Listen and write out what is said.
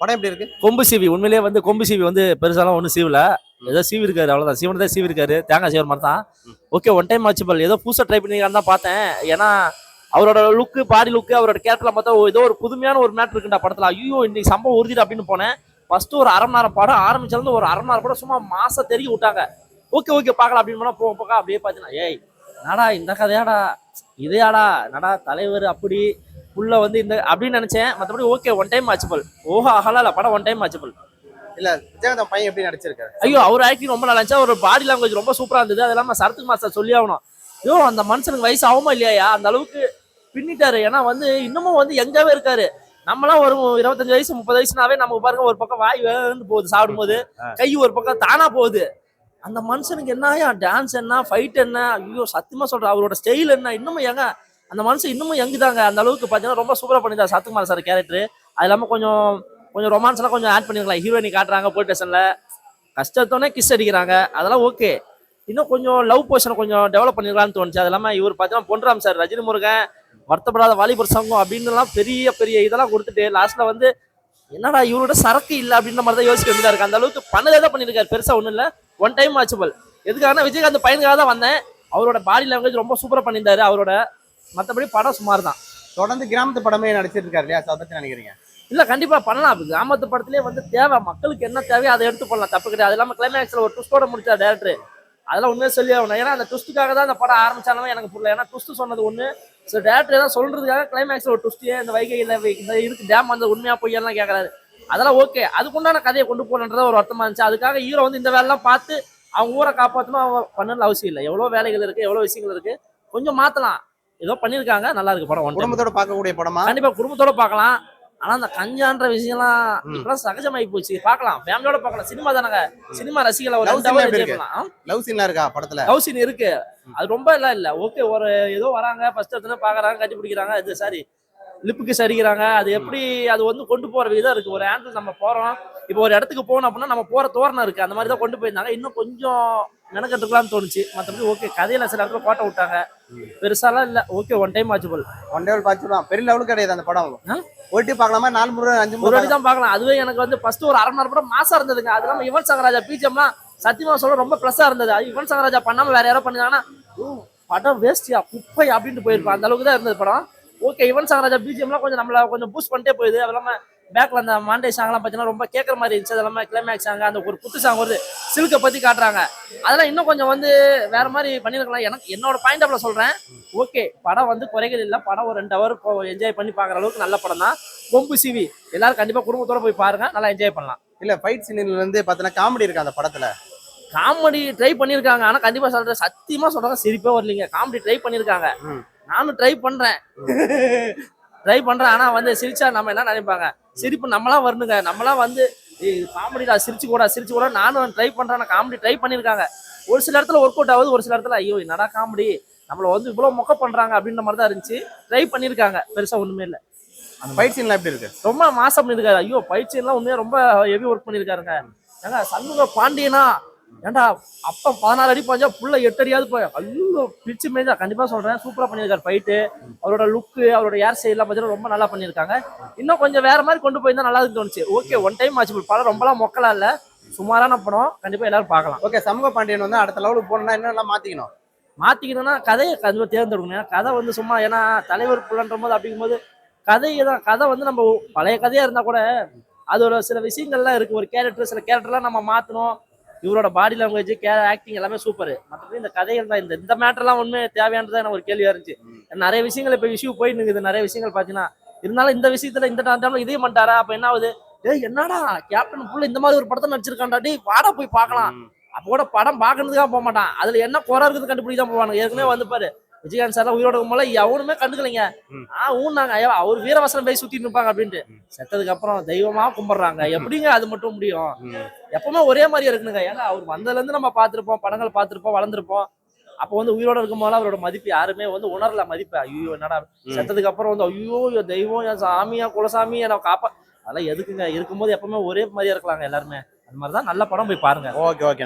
படம் எப்படி இருக்கு? கொம்பு சீவி உண்மையிலேயே வந்து கொம்பு சீவி வந்து பெருசாலாம் ஒன்றும் சீவல. ஏதோ சீவி இருக்காரு, அவ்வளோதான். சீவனை தான் சீவி இருக்காரு, தேங்காய் சீவர் மாதிரி தான். Okay, one time watchable. ஏதோ புதுசாக ட்ரை பண்ணிருக்கான்னு தான் பார்த்தேன். ஏன்னா அவரோட லுக்கு, பாடி லுக்கு, அவரோட கேரக்டர்லாம் பார்த்தா ஏதோ ஒரு புதுமையான ஒரு மேட்ரு இருக்குண்டா படத்தில். ஐயோ இன்னைக்கு சம்பவம் உறுதிடா அப்படின்னு போனேன். ஃபர்ஸ்ட் ஒரு அரை மணி நேரம் படம் ஆரம்பிச்சிருந்து ஒரு அரை மணி நேரம் கூட சும்மா மாசம் தெரிய விட்டாங்க. ஓகே ஓகே பார்க்கலாம் அப்படின்னு போனால் போக அப்படியே பார்த்தீங்கன்னா ஏய் நடா இந்த கதையாடா இதையாடா நடா தலைவர் அப்படி உள்ள வந்து இந்த அப்படின்னு நினைச்சேன். மற்றபடி ஓகே, ஒன் டைம் வாட்சபிள். ஓஹோ அகலா படம் ஒன் டைம் வாட்சபிள். இல்ல விஜயகாந்த் பையன் எப்படி நடிச்சிருக்காரு? ஐயோ அவர் ஆக்டிங் ரொம்ப நல்லா இருந்துச்சு. ஒரு பாடி லாங்குவேஜ் ரொம்ப சூப்பரா இருந்தது. அது இல்லாம சரத் மாஸ்டர் சொல்லி ஆகணும். ஐயோ அந்த மனுஷனுக்கு வயசு ஆகுமா இல்லையா, அந்த அளவுக்கு பின்னிட்டாரு. ஏன்னா வந்து இன்னமும் வந்து எங்காவே இருக்காரு. நம்மளாம் ஒரு 25 வயசு 30 வயசுனாவே நமக்கு பாருங்க ஒரு பக்கம் வாய் வேந்து போகுது சாப்பிடும் போது, கை ஒரு பக்கம் தானா போகுது. அந்த மனுஷனுக்கு என்னயா டான்ஸ் என்ன, ஃபைட் என்ன, ஐயோ சத்தியமா சொல்றேன் அவரோட ஸ்டைல் என்ன, இன்னமும் எங்க அந்த மனுஷன் இன்னமும் எங்குதாங்க. அந்த அளவுக்கு பார்த்தீங்கன்னா ரொம்ப சூப்பரா பண்ணிருந்தார் சரத்குமார் சார் கேரக்டர். அது இல்லாமல் கொஞ்சம் ரொமான்ஸ் எல்லாம் கொஞ்சம் ஆட் பண்ணிருக்கலாம். ஹீரோயினி காட்டுறாங்க போலீஸ் ஸ்டேஷன்ல, கஷ்டத்தோடனே கிஸ் அடிக்கிறாங்க, அதெல்லாம் ஓகே. இன்னும் கொஞ்சம் லவ் போர்ஷனை கொஞ்சம் டெவலப் பண்ணிருக்கலாம்னு தோணுச்சு. அது இல்லாமல் இவர் பார்த்தீங்கன்னா பொன்ராம் சார், ரஜினி முருகன், வருத்தப்படாத வாலிபர் சங்கம் அப்படின்னுலாம் பெரிய பெரிய இதெல்லாம் கொடுத்துட்டு லாஸ்ட்ல வந்து என்னடா இவரோட சரக்கு இல்லை அப்படின்ற மாதிரி தான் யோசிக்க வேண்டியதா இருக்கு. அந்த அளவுக்கு பண்ணதே தான் பண்ணிருக்காரு. பெருசா ஒன்றும் இல்லை, ஒன் டைம் வாட்சபிள். எதுக்காக விஜயகாந்த் பையனுக்காக தான் வந்தேன். அவரோட பாடி லாங்குவேஜ் ரொம்ப சூப்பரா பண்ணியிருந்தாரு அவரோட. மற்றபடி படம் சுமார் தான். தொடர்ந்து கிராமத்து படமே நடிச்சிட்டு இருக்காரு இல்லையா, அதை பத்தி நினைக்கிறீங்க? இல்ல கண்டிப்பா பண்ணலாம். கிராமத்து படத்திலே வந்து தேவை, மக்களுக்கு என்ன தேவையோ அதை எடுத்து பண்ணலாம், தப்பு கிடையாது. அது இல்லாமல் கிளைமேக்ஸ்ல ஒரு ட்விஸ்டோட முடிச்சார் டேரக்டர். அதெல்லாம் உண்மையே சொல்லி ஆகணும். ஏன்னா அந்த ட்விஸ்ட்டுக்காக தான் அந்த படம் ஆரம்பிச்சாலும் எனக்கு புரியல. ஏன்னா ட்விஸ்ட் சொன்னது ஒண்ணு, ஸோ டேரக்டர் ஏதாவது சொல்றதுக்காக கிளைமேக்ஸ்ல ஒரு ட்விஸ்ட், இந்த வைகையில் இந்த இருக்கு டேம் வந்து உண்மையா பொய்யெல்லாம் கேட்கறாரு. அதெல்லாம் ஓகே, அதுக்குண்டான கதையை கொண்டு போகணுன்றத ஒரு வருத்தமா இருந்துச்சு. அதுக்காக ஹீரோ வந்து இந்த வேலைலாம் பார்த்து அவங்க ஊரை காப்பாற்றணும் அவங்க பண்ணணும்னு அவசியம் இல்லை. எவ்வளோ வேலைகள் இருக்கு, எவ்வளோ விஷயங்கள் இருக்கு, கொஞ்சம் மாத்தலாம். ஏதோ பண்ணியிருக்காங்க, நல்லா இருக்கு படம். குடும்பத்தோட பார்க்கக்கூடிய படமா? கண்டிப்பா குடும்பத்தோட பார்க்கலாம். ஆனா அந்த கஞ்சான்ற விஷயம்லாம் இப்பெல்லாம் சகஜமாயி போச்சு. பார்க்கலாம், ஃபேமிலியோட பார்க்கலாம். சினிமா தானங்க, சினிமா ரசிகளை ஒரு லவ் சீன்லாம் இருக்கா படத்துல? லவ் சீன் இருக்கு, அது ரொம்ப எல்லாம் இல்ல. ஓகே, ஒரு ஏதோ வராங்க ஃபர்ஸ்ட் இடத்துல பாக்குறாங்க, கட்டி பிடிக்கிறாங்க, இது சாரி லிப்புக்கு சரிக்கிறாங்க. அது எப்படி அது வந்து கொண்டு போற விதம் இருக்கு. ஒரு ஆண்டில் நம்ம போறோம், இப்போ ஒரு இடத்துக்கு போகணும் அப்படின்னா நம்ம போற தோரணம் இருக்கு, அந்த மாதிரி தான் கொண்டு போயிருந்தாங்க. இன்னும் கொஞ்சம் மெனக்கட்டுக்கலாம்னு தோணுச்சு. மற்றபடி ஓகே, கதையில சில இடத்துல கோட்டை விட்டாங்க, பெருசாலாம் இல்ல. Okay, one time watchable. One time watchable, பெரிய லெவலுக்கு கிடையாது அந்த படம். ஓட்டி பார்க்கலாமா? 4 முறை 5 முறை தான் பார்க்கலாம். அதுவே எனக்கு வந்து ஃபர்ஸ்ட் ஒரு அரை மணி நேரம் கூட மாசா இருந்ததுங்க. அது இல்லாம யுவன் சங்கர் ராஜா பிஜிஎம்லாம் சத்தியமா சொல்ல ரொம்ப ப்ளஸ்ஸா இருந்தது. அது யுவன் சங்கர் ராஜா பண்ணாம வேற யாரோ பண்ணிருந்தாங்கன்னா படம் வேஸ்டியா குப்பை அப்படின்ட்டு போயிருப்பான். அந்த அளவுக்கு தான் இருந்தது படம். ஓகே, யுவன் சங்கர் ராஜா பிஜிஎம்லாம் கொஞ்சம் நம்மள கொஞ்சம் பூஸ்ட் பண்ணிட்டே போகுது. அது இல்லாம பேக்ல அந்த மாண்டே சாங்லாம் பார்த்தீங்கன்னா ரொம்ப கேட்கற மாதிரி இருந்துச்சு. அது இல்லாமல் கிளைமேக்ஸ் சாங், அந்த ஒரு குத்து சாங் வருது, சில்கை பத்தி காட்டுறாங்க, அதெல்லாம் இன்னும் கொஞ்சம் வந்து வேற மாதிரி பண்ணிருக்கலாம். எனக்கு என்னோட பாயிண்ட் ஆஃப்ல சொல்றேன். ஓகே, படம் வந்து குறைகள் இல்லை. படம் ஒரு 2 ஹவர் என்ஜாய் பண்ணி பாக்குற அளவுக்கு நல்ல படம் தான். கொம்பு சிவி எல்லாரும் கண்டிப்பா குடும்பத்தோட போய் பாருங்க, நல்லா என்ஜாய் பண்ணலாம். இல்ல ஃபைட் சீன்ல இருந்து பார்த்தீங்கன்னா காமெடி இருக்கு அந்த படத்துல. காமெடி ட்ரை பண்ணிருக்காங்க, ஆனா கண்டிப்பா சொல்றேன், சத்தியமா சொல்றாங்க சிரிப்பே வரலீங்க. காமெடி ட்ரை பண்ணிருக்காங்க, நானும் ட்ரை பண்றேன். ஆனா வந்து சிரிச்சா நம்ம என்ன நினைப்பாங்க, சிரிப்பு நம்மளாம் வரணுங்க. நம்மளாம் வந்து காமெடிடா சிரிச்சு கூட நானும் ட்ரை பண்றேன். காமெடி ட்ரை பண்ணிருக்காங்க. ஒரு சில இடத்துல ஒர்க் அவுட் ஆகுது, ஒரு சில இடத்துல ஐயோ என்னடா காமெடி நம்மள வந்து இவ்வளவு மொக்க பண்றாங்க அப்படின்ற மாதிரி தான் இருந்துச்சு. ட்ரை பண்ணிருக்காங்க, பெருசா ஒண்ணுமே இல்லை. அந்த ஃபைட் சீன்லாம் எப்படி இருக்கு? ரொம்ப மாசம் பண்ணிருக்காரு. ஐயோ ஃபைட் சீன்லாம் உண்மையா ரொம்ப ஹெவி ஒர்க் பண்ணிருக்காருங்க. ஏங்க சண்முக பாண்டியனா ஏன்டா அப்ப 14 அடி பாஞ்சா புள்ள 8 அடியாவது போய் ஐயோ பிச்சு மேஜா. கண்டிப்பா சொல்றேன், சூப்பரா பண்ணிருக்காரு ஃபைட்டு. அவரோட லுக்கு, அவரோட ஏர் ஸ்டைல்லாம் பார்த்தீங்கன்னா ரொம்ப நல்லா பண்ணிருக்காங்க. இன்னும் கொஞ்சம் வேற மாதிரி கொண்டு போயிருந்தா நல்லா தோணுச்சு. Okay, one time watchable. படம் ரொம்பலாம் மொக்கலாம் இல்ல, சுமாரான படம், கண்டிப்பா எல்லாரும் பார்க்கலாம். ஓகே, சமூக பாண்டியன் வந்து அடுத்த லெவலுக்கு போகணும்னா என்னெல்லாம் மாத்திக்கணும்னா கதையை கண்டிப்பா தேர்ந்தெடுக்கணும். கதை வந்து சும்மா ஏன்னா தலைவர் புள்ளன்ற போது அப்படிங்கும்போது கதை வந்து நம்ம பழைய கதையா இருந்தா கூட அதோட சில விஷயங்கள்லாம் இருக்கு. ஒரு கேரக்டர், சில கேரக்டர்லாம் நம்ம மாத்தணும். இவரோட பாடி லாங்குவேஜ், ஆக்டிங் எல்லாமே சூப்பர். மற்றபடி இந்த கதைகள் தான் இந்த மேட்டர்லாம் ஒண்ணு தேவையானது எனக்கு ஒரு கேள்வியா இருந்துச்சு. நிறைய விஷயங்கள் இப்ப இஷ்யூ போயிட்டு இருக்குது, நிறைய விஷயங்கள் பாத்தீங்கன்னா. இருந்தாலும் இந்த விஷயத்துல இந்த டைம்ல இதே பண்ணிட்டாரா, அப்ப என்ன ஆகுது, என்னடா கேப்டன் புள்ள இந்த மாதிரி ஒரு படத்தை நடிச்சிருக்காண்டா, வாடா போய் பார்க்கலாம். அப்போ கூட படம் பார்க்கறதுக்காக போக மாட்டான், அதுல என்ன குறை இருக்குது கண்டுபிடிக்க தான் போவாங்க. ஏற்கனவே வந்து பாரு விஜயகாந்த் சார் உயிரோட போல எவனுமே கண்டுக்கலைங்க. ஊன்னாங்க அவர் வீரவசனம் போய் சுத்திட்டு இருப்பாங்க அப்படின்ட்டு. செத்ததுக்கு அப்புறம் தெய்வமா கும்பிடுறாங்க, எப்படிங்க அது மட்டும் முடியும்? எப்பவுமே ஒரே மாதிரி இருக்குனுங்க. ஏன்னா அவர் வந்ததுல இருந்து நம்ம பார்த்திருப்போம், படங்கள் பார்த்திருப்போம், வளர்ந்துருப்போம். அப்போ வந்து உயிரோட இருக்கும் போது அவரோட மதிப்பு யாருமே வந்து உணரல மதிப்பு. ஐயோ என்னடா செத்ததுக்கு அப்புறம் வந்து ஐயோ தெய்வம், என் சாமியா குலசாமி என்ன காப்பா, அதெல்லாம் எதுக்குங்க? இருக்கும்போது எப்பவுமே ஒரே மாதிரியா இருக்கலாங்க எல்லாருமே. அது மாதிரிதான் நல்ல படம், போய் பாருங்க. Okay okay.